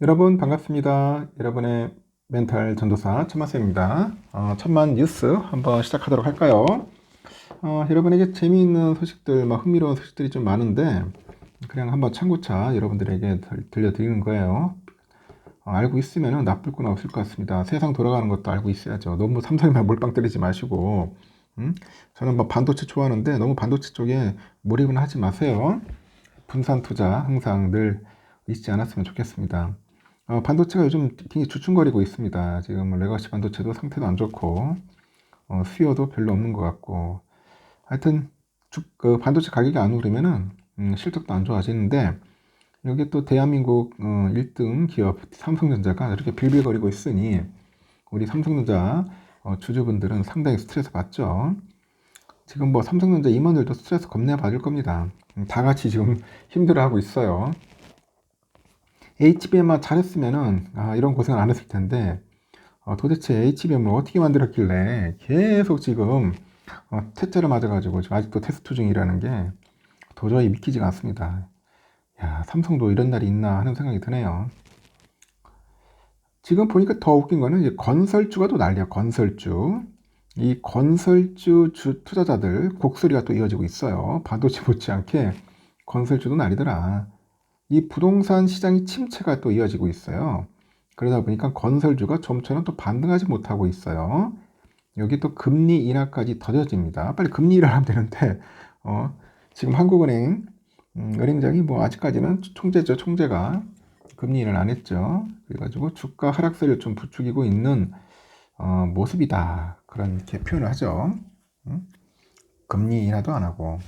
여러분 반갑습니다. 여러분의 멘탈 전도사 천마쌤입니다. 천만 뉴스 한번 시작하도록 할까요? 여러분에게 재미있는 소식들, 흥미로운 소식들이 좀 많은데 그냥 한번 참고차 여러분들에게 들려드리는 거예요. 알고 있으면 나쁠 건 없을 것 같습니다. 세상 돌아가는 것도 알고 있어야죠. 너무 삼성에만 몰빵 때리지 마시고 저는 반도체 좋아하는데 너무 반도체 쪽에 몰입은 하지 마세요. 분산 투자 항상 늘 잊지 않았으면 좋겠습니다. 반도체가 요즘 굉장히 주춤거리고 있습니다. 지금 레거시 반도체도 상태도 안 좋고 수요도 별로 없는 것 같고 하여튼 그 반도체 가격이 안 오르면은 실적도 안 좋아지는데 여기 또 대한민국 1등 기업 삼성전자가 이렇게 빌빌거리고 있으니 우리 삼성전자 주주분들은 상당히 스트레스 받죠. 지금 삼성전자 임원들도 스트레스 겁내 받을 겁니다. 다 같이 지금 힘들어하고 있어요. HBM만 잘했으면은 이런 고생을 안 했을 텐데 도대체 HBM을 어떻게 만들었길래 계속 지금 퇴짜를 맞아가지고 지금 아직도 테스트 중이라는 게 도저히 믿기지가 않습니다. 야, 삼성도 이런 날이 있나 하는 생각이 드네요. 지금 보니까 더 웃긴 거는 이제 건설주가 또 난리야. 건설주. 이 건설주 투자자들 곡소리가 또 이어지고 있어요. 반도체 못지않게 건설주도 난리더라. 이 부동산 시장이 침체가 또 이어지고 있어요. 그러다 보니까 건설주가 좀처럼 또 반등하지 못하고 있어요. 여기 또 금리 인하까지 더뎌집니다. 빨리 금리 인하를 하면 되는데, 지금 한국은행, 은행장이 아직까지는 총재죠, 총재가. 금리 인하를 안 했죠. 그래가지고 주가 하락세를 좀 부추기고 있는, 모습이다. 그런 이렇게 표현을 하죠. 금리 인하도 안 하고.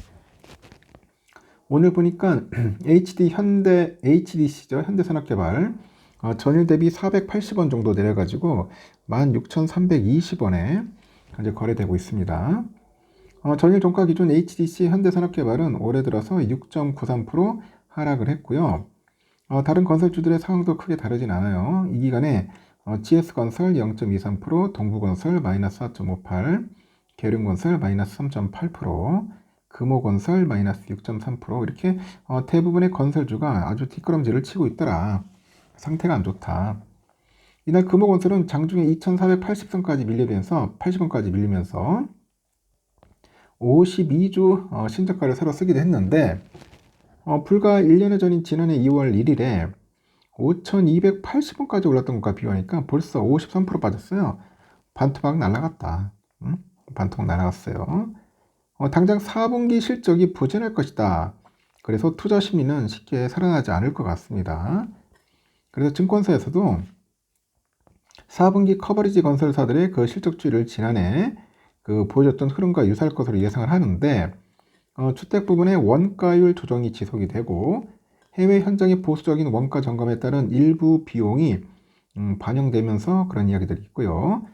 오늘 보니까 HDC죠. 현대산업개발. 전일 대비 480원 정도 내려가지고 16,320원에 현재 거래되고 있습니다. 전일 종가 기준 HDC 현대산업개발은 올해 들어서 6.93% 하락을 했고요. 다른 건설주들의 상황도 크게 다르진 않아요. 이 기간에 GS건설 0.23%, 동부건설 마이너스 4.58%, 계룡건설 마이너스 3.8%, 금호건설 마이너스 6.3% 이렇게 대부분의 건설주가 아주 뒷걸음질을 치고 있더라. 상태가 안 좋다. 이날 금호건설은 장중에 2,480선까지 밀리면서 80원까지 밀리면서 52주 신저가를 새로 쓰기도 했는데 불과 1년여 전인 지난해 2월 1일에 5,280원까지 올랐던 것과 비교하니까 벌써 53% 빠졌어요. 반토막 날라갔다. 반토막 날아갔어요. 당장 4분기 실적이 부진할 것이다. 그래서 투자 심리는 쉽게 살아나지 않을 것 같습니다. 그래서 증권사에서도 4분기 커버리지 건설사들의 그 실적주의를 지난해 보여줬던 흐름과 유사할 것으로 예상을 하는데 주택 부분의 원가율 조정이 지속이 되고 해외 현장의 보수적인 원가 점검에 따른 일부 비용이 반영되면서 그런 이야기들이 있고요.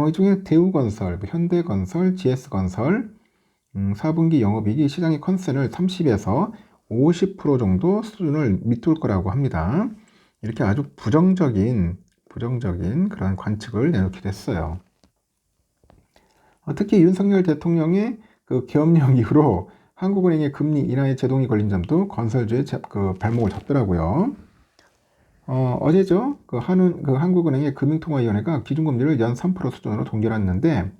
이 중에 대우건설, 현대건설, GS건설 4분기 영업이익이 시장의 컨센을 30에서 50% 정도 수준을 밑돌 거라고 합니다. 이렇게 아주 부정적인 그런 관측을 내놓게 됐어요. 특히 윤석열 대통령의 그 계엄령 이후로 한국은행의 금리 인하에 제동이 걸린 점도 건설주의 발목을 잡더라고요. 어제죠. 한국은행의 금융통화위원회가 기준금리를 연 3% 수준으로 동결했는데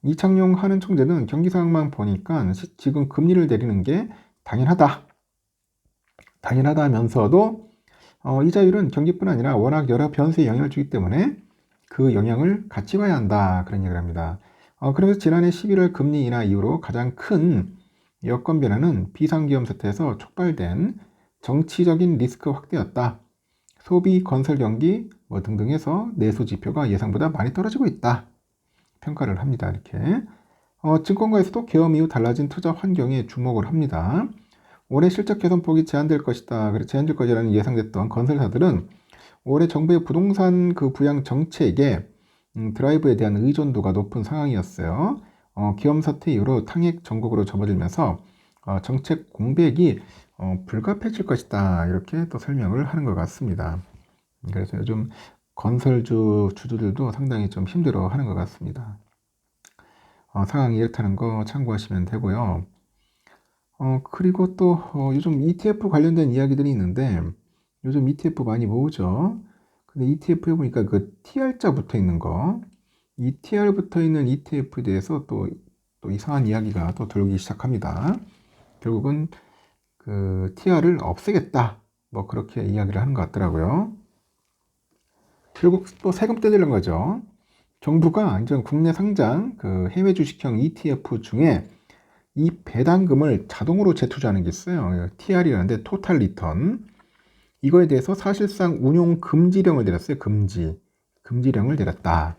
이창용 한은 총재는 경기 상황만 보니까 지금 금리를 내리는 게 당연하다면서도 이자율은 경기뿐 아니라 워낙 여러 변수에 영향을 주기 때문에 그 영향을 같이 봐야 한다. 그런 얘기를 합니다. 그래서 지난해 11월 금리 인하 이후로 가장 큰 여건 변화는 비상기업 사태에서 촉발된 정치적인 리스크 확대였다. 소비, 건설 경기 등등 해서 내수 지표가 예상보다 많이 떨어지고 있다. 평가를 합니다. 이렇게. 증권가에서도 계엄 이후 달라진 투자 환경에 주목을 합니다. 올해 실적 개선폭이 제한될 것이다. 제한될 것이라는 예상됐던 건설사들은 올해 정부의 부동산 부양 정책에 드라이브에 대한 의존도가 높은 상황이었어요. 기업 사태 이후로 탄핵 전국으로 접어들면서 정책 공백이 불가피해질 것이다. 이렇게 또 설명을 하는 것 같습니다. 그래서 요즘 건설주 주주들도 상당히 좀 힘들어 하는 것 같습니다. 상황이 이렇다는 거 참고하시면 되고요. 그리고 또 요즘 ETF 관련된 이야기들이 있는데 요즘 ETF 많이 모으죠. 근데 ETF에 보니까 그 TR자 붙어 있는 거, 이 TR 붙어 있는 ETF에 대해서 또 이상한 이야기가 또 돌기 시작합니다. 결국은 그 TR을 없애겠다. 뭐 그렇게 이야기를 하는 것 같더라고요. 결국 또 세금 떼주는 거죠. 정부가 이제 국내 상장 그 해외 주식형 ETF 중에 이 배당금을 자동으로 재투자하는 게 있어요. TR이라는데 토탈 리턴. 이거에 대해서 사실상 운용 금지령을 내렸어요. 금지령을 내렸다.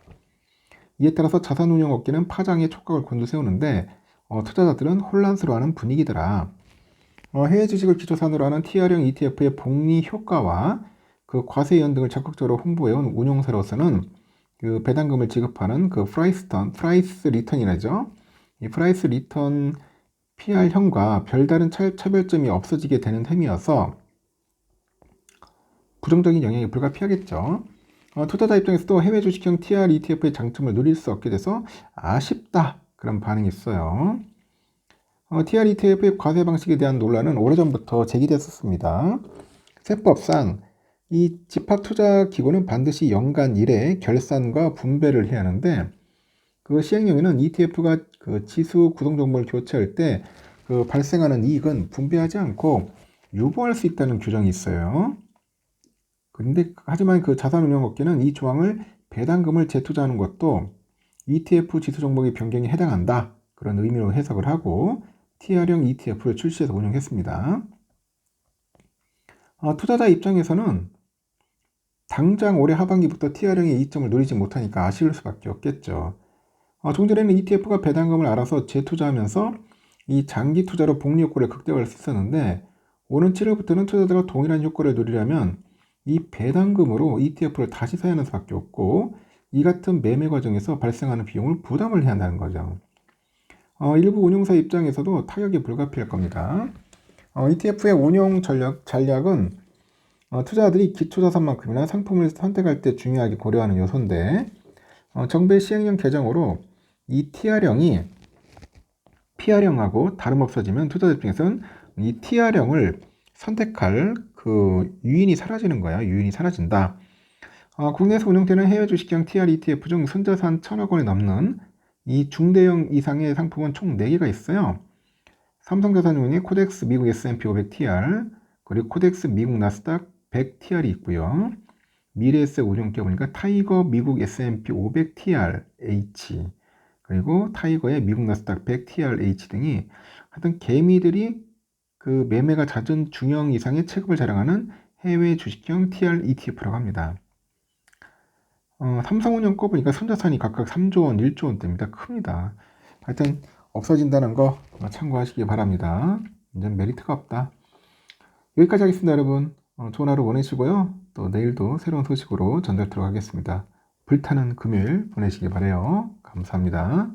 이에 따라서 자산운용업계는 파장의 촉각을 곤두세우는데 투자자들은 혼란스러워하는 분위기더라. 해외 주식을 기초산으로 하는 TR형 ETF의 복리 효과와 그 과세 연등을 적극적으로 홍보해온 운용사로서는 그 배당금을 지급하는 그 프라이스 리턴이라죠. 이 프라이스 리턴 PR형과 별다른 차별점이 없어지게 되는 셈이어서 부정적인 영향이 불가피하겠죠. 투자자 입장에서도 해외 주식형 TR ETF의 장점을 누릴 수 없게 돼서 아쉽다 그런 반응이 있어요. TR ETF의 과세 방식에 대한 논란은 오래전부터 제기됐었습니다. 세법상 이 집합투자기구는 반드시 연간 1회 결산과 분배를 해야 하는데 그 시행령에는 ETF가 그 지수 구성 정보를 교체할 때 그 발생하는 이익은 분배하지 않고 유보할 수 있다는 규정이 있어요. 그런데 하지만 그 자산운용업계는 이 조항을 배당금을 재투자하는 것도 ETF 지수 종목의 변경에 해당한다. 그런 의미로 해석을 하고 TR형 ETF를 출시해서 운영했습니다. 투자자 입장에서는 당장 올해 하반기부터 TR형의 이점을 누리지 못하니까 아쉬울 수밖에 없겠죠. 종전에는 ETF가 배당금을 알아서 재투자하면서 이 장기 투자로 복리 효과를 극대화할 수 있었는데 오는 7월부터는 투자자가 동일한 효과를 누리려면 이 배당금으로 ETF를 다시 사야 하는 수밖에 없고 이 같은 매매 과정에서 발생하는 비용을 부담을 해야 한다는 거죠. 일부 운용사 입장에서도 타격이 불가피할 겁니다. ETF의 운용 전략은 투자자들이 기초자산만큼이나 상품을 선택할 때 중요하게 고려하는 요소인데 정부의 시행령 개정으로 이 TR형이 PR형하고 다름없어지면 투자자 입장에서는 이 TR형을 선택할 그 유인이 사라지는 거야. 유인이 사라진다. 국내에서 운영되는 해외 주식형 TR ETF 중 순자산 1,000억 원이 넘는 이 중대형 이상의 상품은 총 4개가 있어요. 삼성자산운용의 코덱스 미국 S&P 500 TR, 그리고 코덱스 미국 나스닥 100 TR이 있고요. 미래에셋 운용기업 보니까 타이거 미국 S&P 500 TRH, 그리고 타이거의 미국 나스닥 100 TRH 등이 하여튼 개미들이 그 매매가 잦은 중형 이상의 체급을 자랑하는 해외 주식형 TR ETF라고 합니다. 삼성운용 거 보니까 손자산이 각각 3조 원, 1조 원대입니다. 큽니다. 하여튼 없어진다는 거 참고하시기 바랍니다. 이제 메리트가 없다. 여기까지 하겠습니다, 여러분. 좋은 하루 보내시고요. 또 내일도 새로운 소식으로 전달하도록 하겠습니다. 불타는 금요일 보내시기 바라요. 감사합니다.